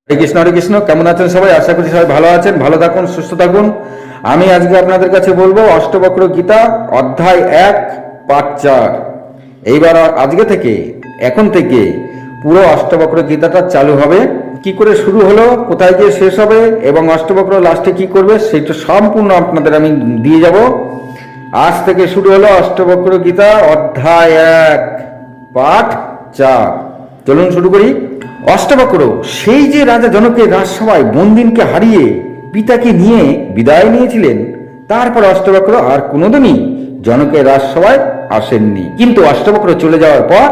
হরে কৃষ্ণ। কেমন আছেন সবাই? আশা করি সবাই ভালো আছেন, ভালো থাকুন, সুস্থ থাকুন। আমি আজকে আপনাদের কাছে বলবো অষ্টবক্র গীতা অধ্যায় 1 পাঠ 4। এইবার আজকে থেকে এখন থেকে পুরো অষ্টবক্র গীতাটা চালু হবে। কি করে শুরু হলো, কোথায় গিয়ে শেষ হবে এবং অষ্টবক্র লাস্টে কি করবে সেটা সম্পূর্ণ আপনাদের আমি দিয়ে যাব। আজ থেকে শুরু হলো অষ্টবক্র গীতা অধ্যায় 1 পাঠ 4। চলুন শুরু করি। অষ্টবক্র সেই যে রাজা জনকের রাজসভায় বন্দিনকে হারিয়ে পিতাকে নিয়ে বিদায় নিয়েছিলেন, তারপর অষ্টবক্র আর কোনোদিনই জনকের রাজসভায় আসেননি। কিন্তু অষ্টবক্র চলে যাওয়ার পর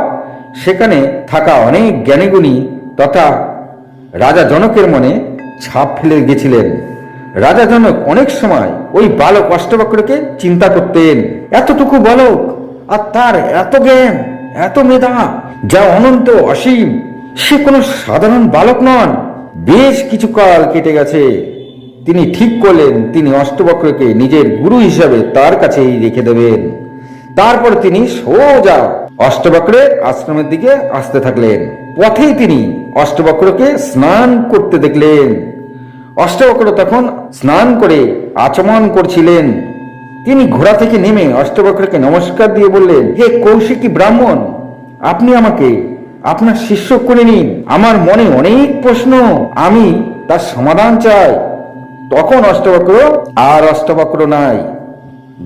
সেখানে থাকা অনেক জ্ঞানীগুণী তথা রাজা জনকের মনে ছাপ ফেলে গেছিলেন। রাজা জনক অনেক সময় ওই বালক অষ্টবক্রকে চিন্তা করতেন। এতটুকু বালক আর তার এত জ্ঞান, এত মেধা, যা অনন্ত অসীম, সে কোনো সাধারণ বালক নন। বেশ কিছু কাল কেটে গেছে। তিনি ঠিক করলেন তিনি অষ্টবক্রকে নিজের গুরু হিসাবে তার কাছেই রেখে দেবেন। তারপর তিনি সোজা অষ্টবক্রের আশ্রমের দিকে আসতে থাকলেন। পথেই তিনি অষ্টবক্রকে স্নান করতে দেখলেন। অষ্টবক্র তখন স্নান করে আচমন করছিলেন। তিনি ঘোড়া থেকে নেমে অষ্টবক্রকে নমস্কার দিয়ে বললেন, হে কৌশিকী ব্রাহ্মণ, আপনি আমাকে আপনার শিষ্য করে নিন। আমার মনে অনেক প্রশ্ন, আমি তার সমাধান চাই। তখন অষ্টবক্র নাই।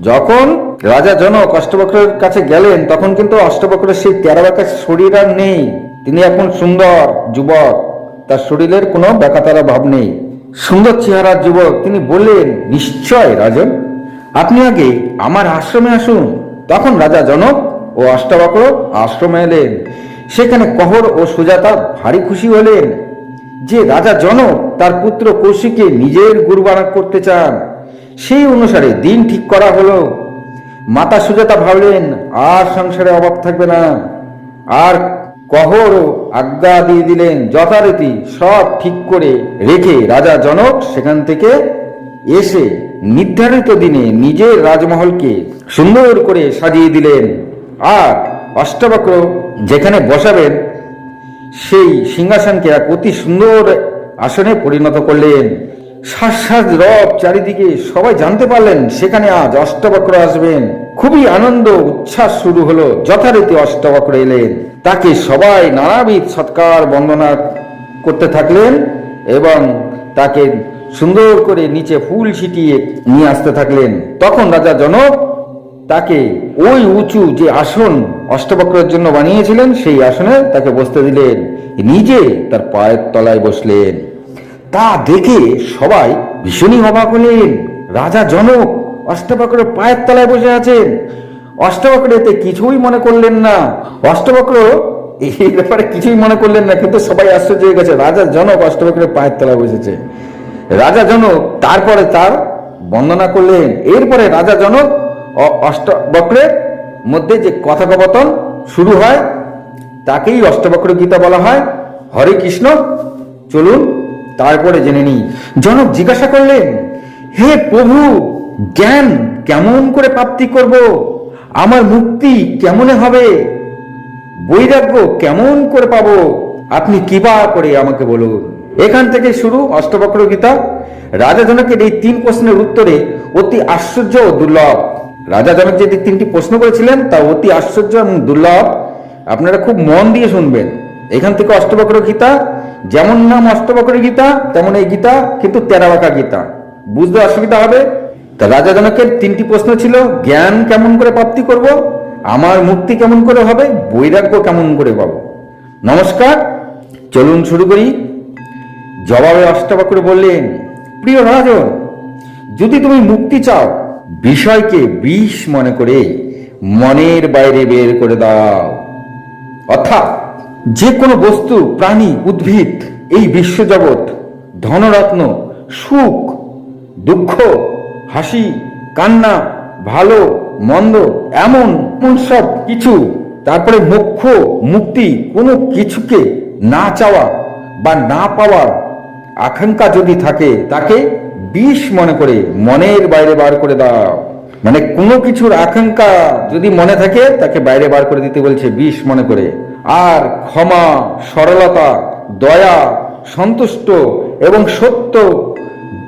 যখন রাজা জনক অষ্টবক্রের কাছে গেলেন তখন কিন্তু অষ্টবক্রের সেই তেরাবাঁকা শরীর আর নেই। তিনি এখন সুন্দর যুবক, তার শরীরের কোনো ব্যাকাতারা ভাব নেই, সুন্দর চেহারার যুবক। তিনি বললেন, নিশ্চয় রাজন, আপনি আগে আমার আশ্রমে আসুন। তখন রাজা জনক ও অষ্টবক্র আশ্রমে এলেন। সেখানে কহর ও সুজাতা ভারী খুশি হলেন যে রাজা জনক তার পুত্র কৌশিককে নিজের গুরু বানাক করতে চান। সেই অনুসারে দিন ঠিক করা হলো। মাতা সুজাতা ভাবলেন আর সংসারে অভাব থাকবে না। আর কহরও আজ্ঞা দিয়ে দিলেন। যথারীতি সব ঠিক করে রেখে রাজা জনক সেখান থেকে এসে নির্ধারিত দিনে নিজের রাজমহলকে সুন্দর করে সাজিয়ে দিলেন। আর অষ্টবক্র যেখানে বসাবেন সেই সিংহাসনকে এক অতি সুন্দর আসনে পরিণত করলেন। সাজ রব চারিদিকে সবাই জানতে পারলেন সেখানে আজ অষ্টবক্র আসবেন। খুবই আনন্দ উচ্ছ্বাস শুরু হলো। যথারীতি অষ্টবক্র এলেন। তাকে সবাই নানাবিধ সৎকার বন্দনা করতে থাকলেন এবং তাকে সুন্দর করে নিচে ফুল ছিটিয়ে নিয়ে আসতে থাকলেন। তখন রাজা জনক তাকে ওই উঁচু যে আসন অষ্টবক্রের জন্য বানিয়েছিলেন সেই আসনে তাকে বসতে দিলেন। নিজে তার পায়ের তলায় বসলেন। তা দেখে সবাই ভীষণই অবাক হলেন। রাজা জনক অষ্টবক্রের পায়ের তলায় বসে আছেন। অষ্টবক্র এতে কিছুই মনে করলেন না। অষ্টবক্র এই ব্যাপারে কিছুই মনে করলেন না, কিন্তু সবাই আশ্চর্য হয়ে গেছে, রাজা জনক অষ্টবক্রের পায়ের তলায় বসেছে। রাজা জনক তারপরে তার বন্দনা করলেন। এরপরে রাজা জনক অষ্টবক্রের মধ্যে যে কথোপকথন শুরু হয় তাকেই অষ্টবক্র গীতা বলা হয়। হরে কৃষ্ণ। চলুন তারপরে জেনে নিই। জনক জিজ্ঞাসা করলেন, হে প্রভু, জ্ঞান কেমন করে প্রাপ্তি করব? আমার মুক্তি কেমনে হবে? বৈরাগ্য কেমন করে পাবো? আপনি কিবা করে আমাকে বলুন। এখান থেকে শুরু অষ্টবক্র গীতা। রাজা জনকের এই 3 প্রশ্নের উত্তরে অতি আশ্চর্য ও দুর্লভ। রাজা জনক যে 3টি প্রশ্ন করেছিলেন তা অতি আশ্চর্য এবং দুর্লভ। আপনারা খুব মন দিয়ে শুনবেন। এখান থেকে অষ্টবক্র গীতা, যেমন নাম অষ্টবক্র গীতা তেমন এই গীতা কিন্তু তেরাবাঁকা গীতা, বুঝতে অসুবিধা হবে। তা রাজা জনকের 3টি প্রশ্ন ছিল, জ্ঞান কেমন করে প্রাপ্তি করব, আমার মুক্তি কেমন করে হবে, বৈরাগ্য কেমন করে পাবো। নমস্কার, চলুন শুরু করি। জবাবে অষ্টবক্র বললেন, প্রিয় রাজন, যদি তুমি মুক্তি চাও, বিষয়কে বিষ মনে করে মনের বাইরে বের করে দাও। অর্থাৎ যে কোনো বস্তু, প্রাণী, উদ্ভিদ, এই বিশ্বজগৎ, ধনরত্ন, সুখ দুঃখ, হাসি কান্না, ভালো মন্দ, এমন সব কিছু, তারপরে মোক্ষ মুক্তি, কোনো কিছুকে না চাওয়া বা না পাওয়ার আকাঙ্ক্ষা যদি থাকে তাকে বিষ মনে করে মনের বাইরে বার করে দাও। মানে কোনো কিছুর আকাঙ্ক্ষা যদি মনে থাকে তাকে বাইরে বার করে দিতে বলছে বিষ মনে করে। আর ক্ষমা, সরলতা, দয়া, সন্তুষ্ট এবং সত্য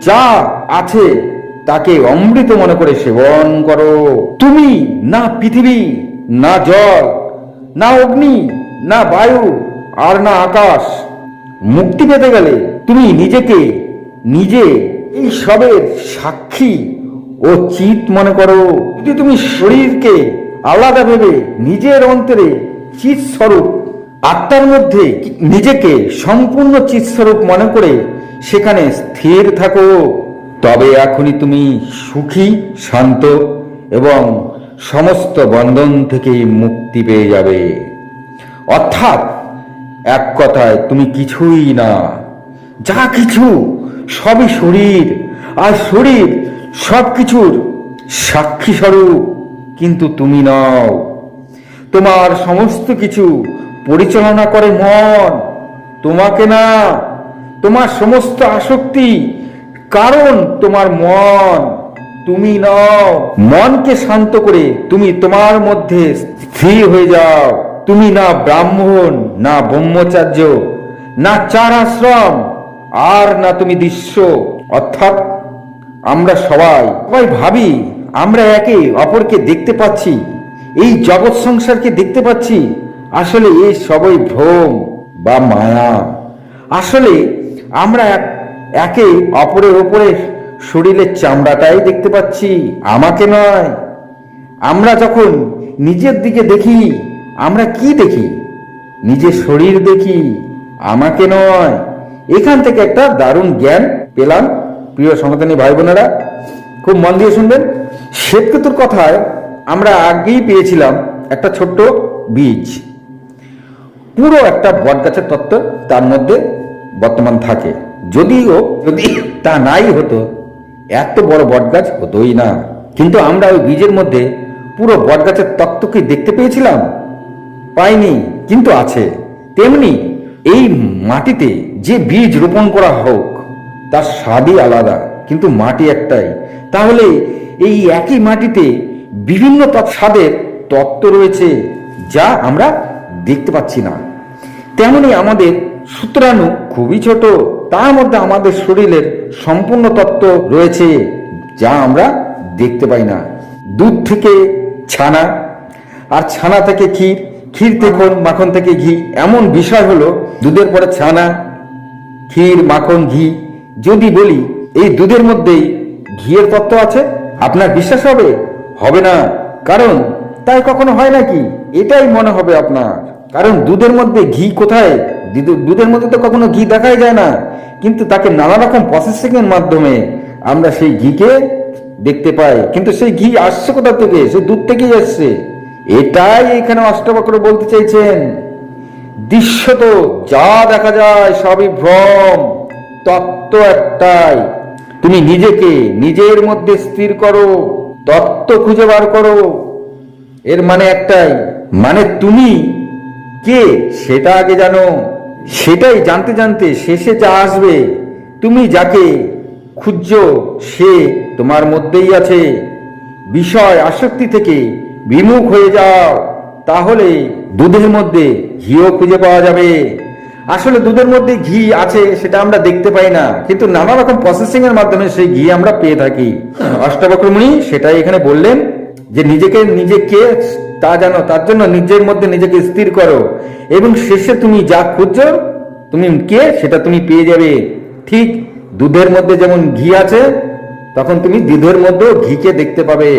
যা আছে তাকে অমৃত মনে করে সেবন করো। তুমি না পৃথিবী, না জল, না অগ্নি, না বায়ু, আর না আকাশ। মুক্তি পেতে গেলে তুমি নিজেকে নিজে এই সবের সাক্ষী ও চিৎ মনে করো। যদি তুমি শরীরকে আলাদা ভেবে নিজের অন্তরে চিৎ স্বরূপ আত্মার মধ্যে নিজেকে সম্পূর্ণ চিৎ স্বরূপ মনে করে সেখানে স্থির থাকো, তবে এখনই তুমি সুখী, শান্ত এবং সমস্ত বন্ধন থেকে মুক্তি পেয়ে যাবে। অর্থাৎ এক কথায় তুমি কিছুই না, যা কিছু সবই শরীর, আর শরীর সবকিছুর সাক্ষী স্বরূপ, কিন্তু তুমি নও। তোমার সমস্ত কিছু পরিচালনা করে মন, তোমাকে না। তোমার সমস্ত আসক্তি কারণ তোমার মন, তুমি নও। মনকে শান্ত করে তুমি তোমার মধ্যে স্থির হয়ে যাও। তুমি না ব্রাহ্মণ, না ব্রহ্মচার্য, না চার আশ্রম, আর না তুমি দৃশ্য। অর্থাৎ আমরা সবাই ভাবি আমরা একে অপরকে দেখতে পাচ্ছি, এই জগৎ সংসারকে দেখতে পাচ্ছি। আসলে এই সবই ভ্রম বা মায়া। আসলে আমরা একে অপরের উপরে শরীরের চামড়াটাই দেখতে পাচ্ছি, আমাকে নয়। আমরা যখন নিজের দিকে দেখি, আমরা কি দেখি? নিজের শরীর দেখি, আমাকে নয়। এখান থেকে একটা দারুণ জ্ঞান পেলাম প্রিয় সনাতনী ভাই বোনেরা, খুব মন দিয়ে শুনবেন। শ্বেতকেতুর কথায় আমরা আগেই পেয়েছিলাম একটা ছোট্ট বীজ, পুরো একটা বটগাছের তত্ত্ব তার মধ্যে বর্তমান থাকে। যদিও যদি তা নাই হতো এত বড় বটগাছ হতোই না, কিন্তু আমরা ওই বীজের মধ্যে পুরো বটগাছের তত্ত্বকে দেখতে পেয়েছিলাম, পাইনি, কিন্তু আছে। তেমনি এই মাটিতে যে বীজ রোপণ করা হোক তার স্বাদই আলাদা, কিন্তু মাটি একটাই। তাহলে এই একই মাটিতে বিভিন্ন স্বাদের তত্ত্ব রয়েছে যা আমরা দেখতে পাচ্ছি না। তেমনি আমাদের সূত্রাণু খুবই ছোট, তার মধ্যে আমাদের শরীরের সম্পূর্ণ তত্ত্ব রয়েছে যা আমরা দেখতে পাই না। দুধ থেকে ছানা, আর ছানা থেকে ক্ষীর, ক্ষীর থেকে মাখন থেকে ঘি। এমন বিষয় হলো দুধের পরে ছানা, ক্ষীর, মাখন, ঘি। যদি বলি এই দুধের মধ্যেই ঘিয়ের তত্ত্ব আছে, আপনার বিশ্বাস হবে? হবে না। কারণ তাই কখনো হয় নাকি? এটাই মনে হবে আপনার। কারণ দুধের মধ্যে ঘি কোথায়? দুধের মধ্যে তো কখনো ঘি দেখাই যায় না, কিন্তু তাকে নানা রকম প্রসেসিং এর মাধ্যমে আমরা সেই ঘিকে দেখতে পাই। কিন্তু সেই ঘি আসছে কোথা থেকে? সেই দুধ থেকেই আসছে। এটাই এখানে অষ্টবক্র বলতে চাইছেন। দৃশ্য তো যা দেখা যায় সবই ভ্রম, তত্ত্ব একটাই। তুমি নিজেকে নিজের মধ্যে স্থির করো, তত্ত্ব খুঁজে বার করো। এর মানে একটাই, মানে তুমি কে সেটা আগে জানো। সেটাই জানতে জানতে শেষে যা আসবে, তুমি যাকে খুঁজছো সে তোমার মধ্যেই আছে। বিষয় আসক্তি থেকে বিমুখ হয়ে যাও, তাহলে দুধের মধ্যে ঘিও খুঁজে পাওয়া যাবে। আসলে দুধের মধ্যে ঘি আছে সেটা আমরা দেখতে পাই না, কিন্তু নানা রকম প্রসেসিং এর মাধ্যমে সেই ঘি আমরা পেয়ে থাকি। অষ্টাবক্র মুনি সেটাই এখানে বললেন যে নিজেকে নিজে কে তা জানো, তার জন্য নিজের মধ্যে নিজেকে স্থির করো, এবং শেষে তুমি যা খুঁজছো তুমি কে সেটা তুমি পেয়ে যাবে। ঠিক দুধের মধ্যে যেমন ঘি আছে, তখন তুমি দুধের মধ্যেও ঘিকে দেখতে পাবে।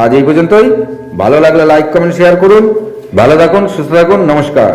আজ এই পর্যন্তই। ভালো লাগলে লাইক, কমেন্ট, শেয়ার করুন। ভালো থাকুন, সুস্থ থাকুন। নমস্কার।